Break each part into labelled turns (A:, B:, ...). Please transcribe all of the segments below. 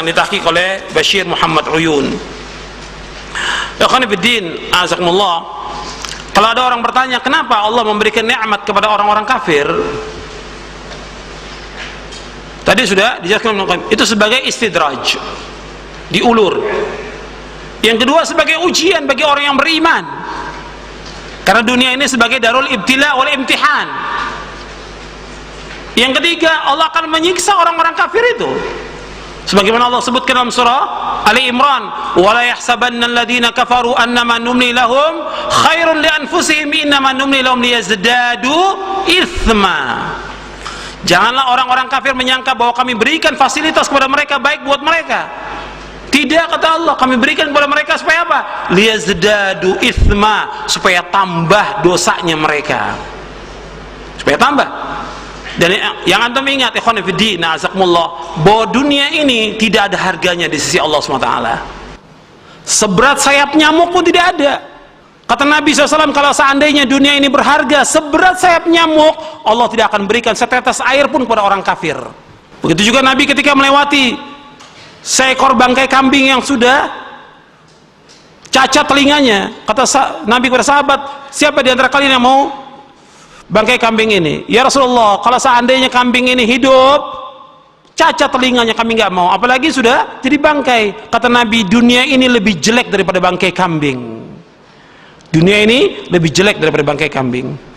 A: ditahqiq oleh Bashir Muhammad Uyun. Ikhwan fiddin, azakumullah. Kalau ada orang bertanya, kenapa Allah memberikan nikmat kepada orang-orang kafir? Tadi sudah dijelaskan, itu sebagai istidraj, diulur. Yang kedua sebagai ujian bagi orang yang beriman. Karena dunia ini sebagai darul ibtila wal imtihan. Yang ketiga, Allah akan menyiksa orang-orang kafir itu. Sebagaimana Allah sebutkan dalam surah Ali Imran, "Wala yahsabanna alladziina kafaru annama numli lahum khairun li anfusihim innama numli lahum liyazdadu itsma." Janganlah orang-orang kafir menyangka bahwa kami berikan fasilitas kepada mereka baik buat mereka. Tidak, kata Allah, kami berikan kepada mereka supaya apa? Liyazdadu itsma, supaya tambah dosanya mereka. Supaya tambah. Dan yang antum ingat, ikhwan fillah, na'azakumullah, bahwa dunia ini tidak ada harganya di sisi Allah SWT. Seberat sayap nyamuk pun tidak ada. Kata Nabi SAW, kalau seandainya dunia ini berharga seberat sayap nyamuk, Allah tidak akan berikan setetes air pun kepada orang kafir. Begitu juga Nabi ketika melewati seekor bangkai kambing yang sudah cacat telinganya, kata Nabi kepada sahabat, siapa di antara kalian yang mau bangkai kambing ini? Ya Rasulullah, kalau seandainya kambing ini hidup, cacat telinganya, kami nggak mau, apalagi sudah jadi bangkai. Kata Nabi, dunia ini lebih jelek daripada bangkai kambing. Dunia ini lebih jelek daripada bangkai kambing.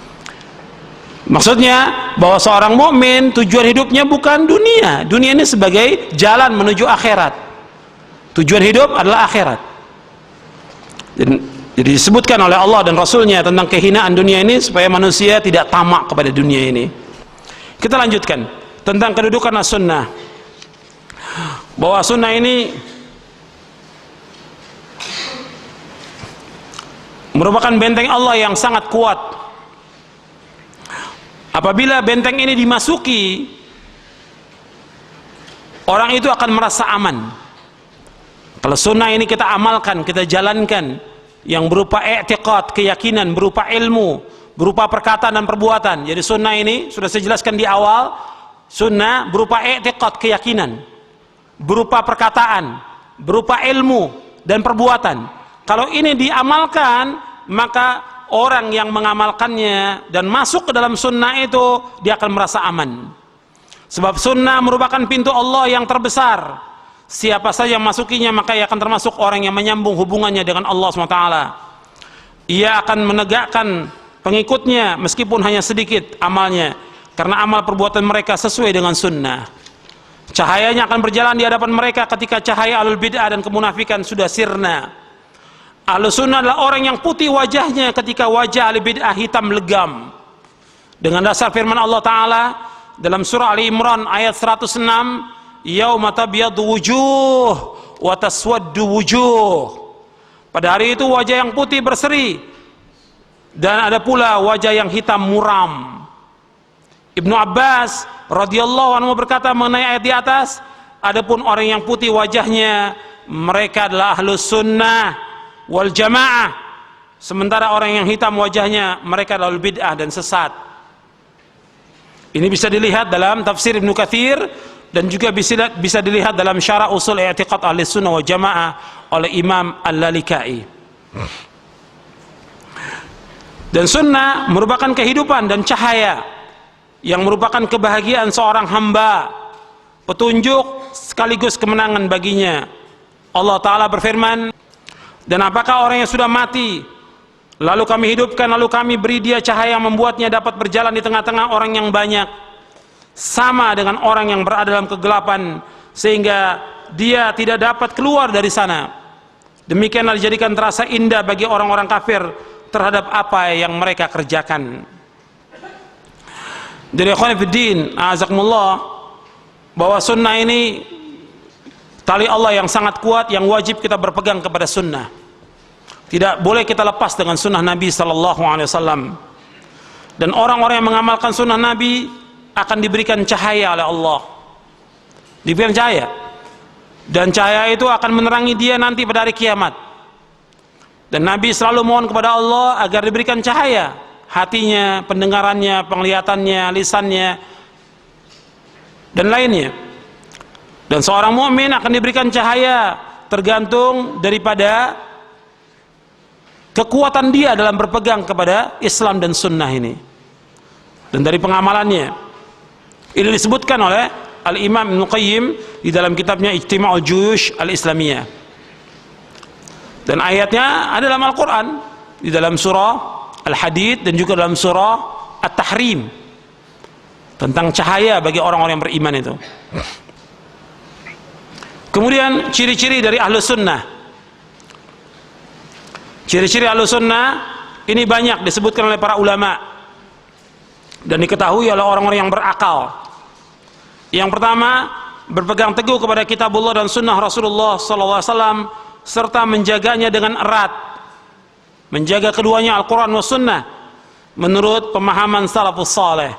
A: Maksudnya bahwa seorang mukmin tujuan hidupnya bukan dunia. Dunia ini sebagai jalan menuju akhirat. Tujuan hidup adalah akhirat. Jadi disebutkan oleh Allah dan Rasulnya tentang kehinaan dunia ini supaya manusia tidak tamak kepada dunia ini. Kita lanjutkan tentang kedudukan as-sunnah. Bahwa sunnah ini merupakan benteng Allah yang sangat kuat. Apabila benteng ini dimasuki, orang itu akan merasa aman. Kalau sunnah ini kita amalkan, kita jalankan, yang berupa i'tiqad, keyakinan, berupa ilmu, berupa perkataan dan perbuatan. Jadi sunnah ini sudah saya jelaskan di awal, sunnah berupa i'tiqad, keyakinan, berupa perkataan, berupa ilmu dan perbuatan. Kalau ini diamalkan, maka orang yang mengamalkannya dan masuk ke dalam sunnah itu, dia akan merasa aman. Sebab sunnah merupakan pintu Allah yang terbesar. Siapa saja yang masukinya, maka ia akan termasuk orang yang menyambung hubungannya dengan Allah SWT. Ia akan menegakkan pengikutnya meskipun hanya sedikit amalnya, karena amal perbuatan mereka sesuai dengan sunnah. Cahayanya akan berjalan di hadapan mereka ketika cahaya alul bid'ah dan kemunafikan sudah sirna. Ahlus sunnah adalah orang yang putih wajahnya ketika wajah alul bid'ah hitam legam. Dengan dasar firman Allah Ta'ala dalam surah Ali Imran ayat 106, yauma tabyaddu wujuh wa taswaddu wujuh. Pada hari itu wajah yang putih berseri dan ada pula wajah yang hitam muram. Ibnu Abbas radhiyallahu anhu berkata mengenai ayat di atas, adapun orang yang putih wajahnya, mereka adalah ahlus sunnah wal jamaah, sementara orang yang hitam wajahnya, mereka adalah bid'ah dan sesat. Ini bisa dilihat dalam tafsir Ibnu Katsir dan juga bisa dilihat dalam syarah usul i'tiqad ahli sunnah wal jamaah oleh Imam Al-Lalikai. Dan sunnah merupakan kehidupan dan cahaya yang merupakan kebahagiaan seorang hamba, petunjuk sekaligus kemenangan baginya. Allah Ta'ala berfirman, dan apakah orang yang sudah mati lalu kami hidupkan, lalu kami beri dia cahaya yang membuatnya dapat berjalan di tengah-tengah orang yang banyak, sama dengan orang yang berada dalam kegelapan sehingga dia tidak dapat keluar dari sana. Demikianlah dijadikan terasa indah bagi orang-orang kafir terhadap apa yang mereka kerjakan. Jadi ikhwan fiddin, azakumullah, bahwa sunnah ini tali Allah yang sangat kuat yang wajib kita berpegang kepada sunnah. Tidak boleh kita lepas dengan sunnah Nabi SAW. Dan orang-orang yang mengamalkan sunnah Nabi akan diberikan cahaya oleh Allah. Diberikan cahaya. Dan cahaya itu akan menerangi dia nanti pada hari kiamat. Dan Nabi selalu mohon kepada Allah agar diberikan cahaya. Hatinya, pendengarannya, penglihatannya, lisannya, dan lainnya. Dan seorang mukmin akan diberikan cahaya tergantung daripada kekuatan dia dalam berpegang kepada Islam dan sunnah ini dan dari pengamalannya. Ini disebutkan oleh Al-Imam Ibnu Qayyim di dalam kitabnya Ijtima'ul Juyush Al-Islamiyah. Dan ayatnya ada dalam Al-Quran, di dalam surah Al-Hadid dan juga dalam surah At-Tahrim, tentang cahaya bagi orang-orang yang beriman itu. Kemudian ciri-ciri dari ahlu sunnah. Ciri-ciri ahlu sunnah ini banyak disebutkan oleh para ulama dan diketahui oleh orang-orang yang berakal. Yang pertama, berpegang teguh kepada kitabullah dan sunnah Rasulullah SAW serta menjaganya dengan erat. Menjaga keduanya Al-Quran wa sunnah menurut pemahaman salafus saleh.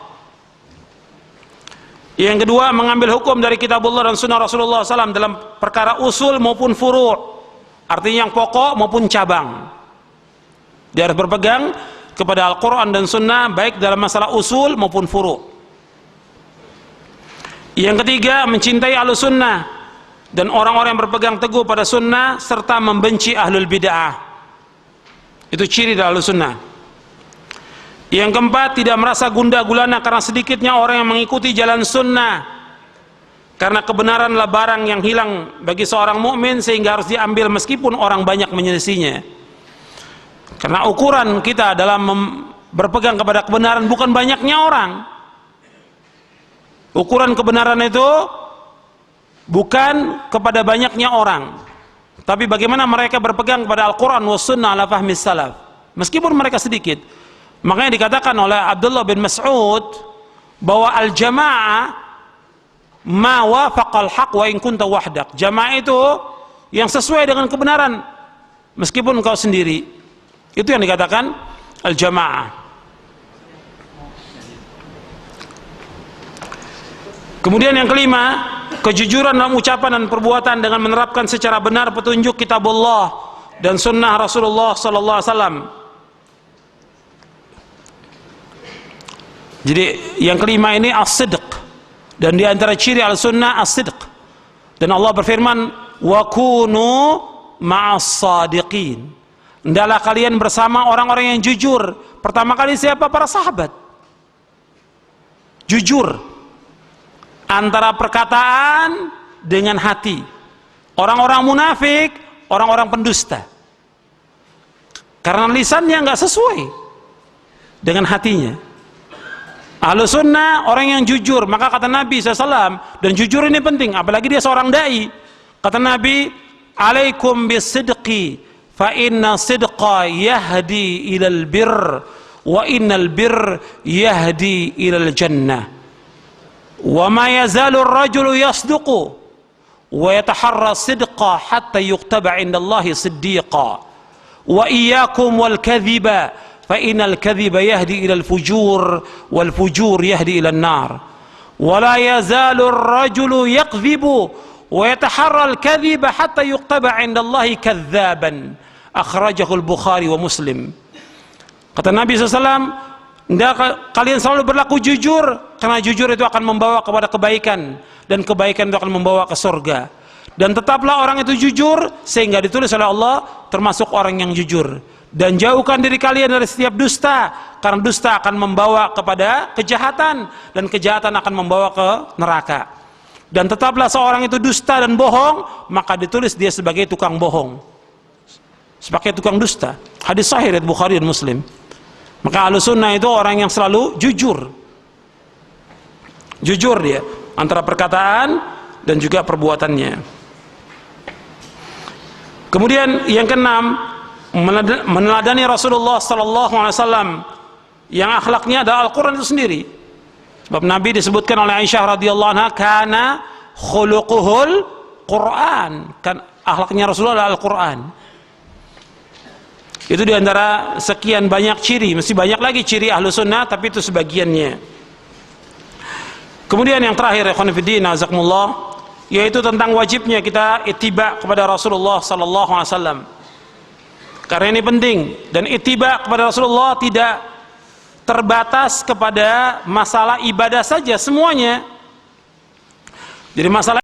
A: Yang kedua, mengambil hukum dari kitabullah dan sunnah Rasulullah SAW dalam perkara usul maupun furu', artinya yang pokok maupun cabang. Dia harus berpegang kepada Al-Quran dan sunnah baik dalam masalah usul maupun furu'. Yang ketiga, mencintai ahlus sunnah dan orang-orang yang berpegang teguh pada sunnah serta membenci ahlul bid'ah. Itu ciri dari ahlus sunnah. Yang keempat, tidak merasa gundah gulana karena sedikitnya orang yang mengikuti jalan sunnah, karena kebenaran adalah barang yang hilang bagi seorang mukmin sehingga harus diambil meskipun orang banyak menyelisihinya. Karena ukuran kita dalam berpegang kepada kebenaran bukan banyaknya orang. Ukuran kebenaran itu bukan kepada banyaknya orang, tapi bagaimana mereka berpegang kepada Al-Quran wa sunnah ala fahmi salaf, meskipun mereka sedikit. Makanya dikatakan oleh Abdullah bin Mas'ud bahwa al-jama'ah ma wafaqal haq wa in kunta wahdak. Jamaah itu yang sesuai dengan kebenaran meskipun engkau sendiri. Itu yang dikatakan al-jama'ah. Kemudian yang kelima, kejujuran dalam ucapan dan perbuatan dengan menerapkan secara benar petunjuk kitabullah dan sunnah Rasulullah sallallahu alaihi wasallam. Jadi yang kelima ini as-sidq, dan di antara ciri al-sunnah as-sidq. Dan Allah berfirman, wa kunu ma'as-sadiqin. Hendaklah kalian bersama orang-orang yang jujur. Pertama kali siapa? Para sahabat. Jujur antara perkataan dengan hati. Orang-orang munafik, orang-orang pendusta, karena lisannya nggak sesuai dengan hatinya. Ahlu sunnah orang yang jujur. Maka kata Nabi SAW, dan jujur ini penting apalagi dia seorang da'i. Kata Nabi, alaikum bisidqi fa inna sidqa yahdi ilal birr wa innal birr yahdi ilal jannah wa ma yazalu ar-rajulu yasduqu wa yataharra sidqa hatta yuktaba indallahi siddiqa wa iyyakum wal kadhiba fa innal kadhiba yahdi ilal fujur wal fujur yahdi ilan nar wa la yazalu ar-rajulu yakdhibu wa yataharra al-kadhiba hatta yuktaba indallahi kadzaban. Akhrajahu al-Bukhari wa Muslim. Kata Nabi SAW, kalian selalu berlaku jujur, karena jujur itu akan membawa kepada kebaikan, dan kebaikan itu akan membawa ke surga. Dan tetaplah orang itu jujur, sehingga ditulis oleh Allah termasuk orang yang jujur. Dan jauhkan diri kalian dari setiap dusta, karena dusta akan membawa kepada kejahatan, dan kejahatan akan membawa ke neraka. Dan tetaplah seorang itu dusta dan bohong, maka ditulis dia sebagai tukang bohong, sebagai tukang dusta. Hadis sahih riwayat Bukhari dan Muslim. Maka Ahlus Sunnah itu orang yang selalu jujur. Jujur dia antara perkataan dan juga perbuatannya. Kemudian yang keenam, meneladani Rasulullah sallallahu alaihi wasallam yang akhlaknya adalah Al-Qur'an itu sendiri. Sebab Nabi disebutkan oleh Aisyah radhiyallahu anha, kana khuluquhul Qur'an, kan akhlaknya Rasulullah adalah Al-Qur'an. Itu diantara sekian banyak ciri, mesti banyak lagi ciri ahlu sunnah, tapi itu sebagiannya. Kemudian yang terakhir, ikhwan fillah azakumullah, yaitu tentang wajibnya kita ittiba kepada Rasulullah sallallahu alaihi wasallam. Karena ini penting, dan ittiba kepada Rasulullah tidak terbatas kepada masalah ibadah saja semuanya. Jadi masalah